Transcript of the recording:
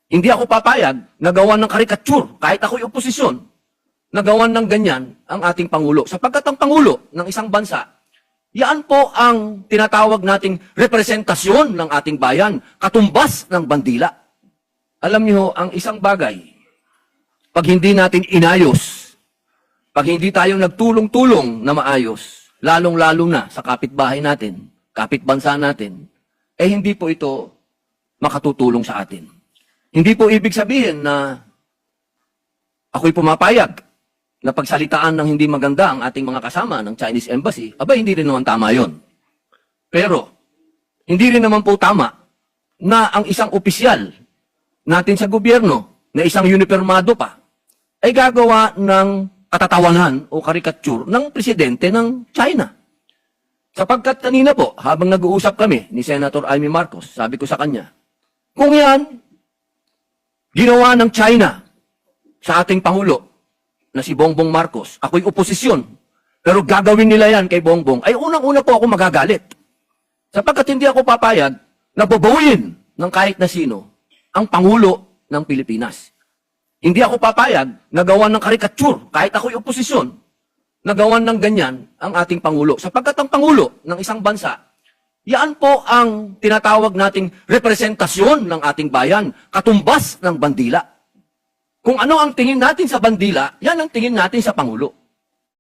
Hindi ako papayag na gawan ng karikature, kahit ako'y oposisyon, na gawan ng ganyan ang ating Pangulo. Sapagkat ang Pangulo ng isang bansa, yan po ang tinatawag nating representasyon ng ating bayan, katumbas ng bandila. Alam niyo, ang isang bagay, pag hindi natin inayos, pag hindi tayo nagtulong-tulong na maayos, lalong-lalo na sa kapitbahay natin, kapitbansa natin, eh hindi po ito makatutulong sa atin. Hindi po ibig sabihin na ako'y pumapayag na pagsalitaan ng hindi maganda ang ating mga kasama ng Chinese Embassy. Aba, hindi rin naman tama yon. Pero, hindi rin naman po tama na ang isang opisyal natin sa gobyerno, na isang unipermado pa, ay gagawa ng katatawanan o karikature ng presidente ng China. Sapagkat kanina po, habang nag-uusap kami ni Senator Amy Marcos, sabi ko sa kanya, kung yan, ginawa ng China sa ating Pangulo na si Bongbong Marcos, ako'y oposisyon, pero gagawin nila yan kay Bongbong, ay unang-una po ako magagalit. Sapagkat hindi ako papayag na babawin ng kahit na sino ang Pangulo ng Pilipinas. Hindi ako papayag na gawan ng karikature, kahit ako'y oposisyon, na gawan ng ganyan ang ating Pangulo. Sapagkat ang Pangulo ng isang bansa, yan po ang tinatawag nating representasyon ng ating bayan, katumbas ng bandila. Kung ano ang tingin natin sa bandila, yan ang tingin natin sa Pangulo.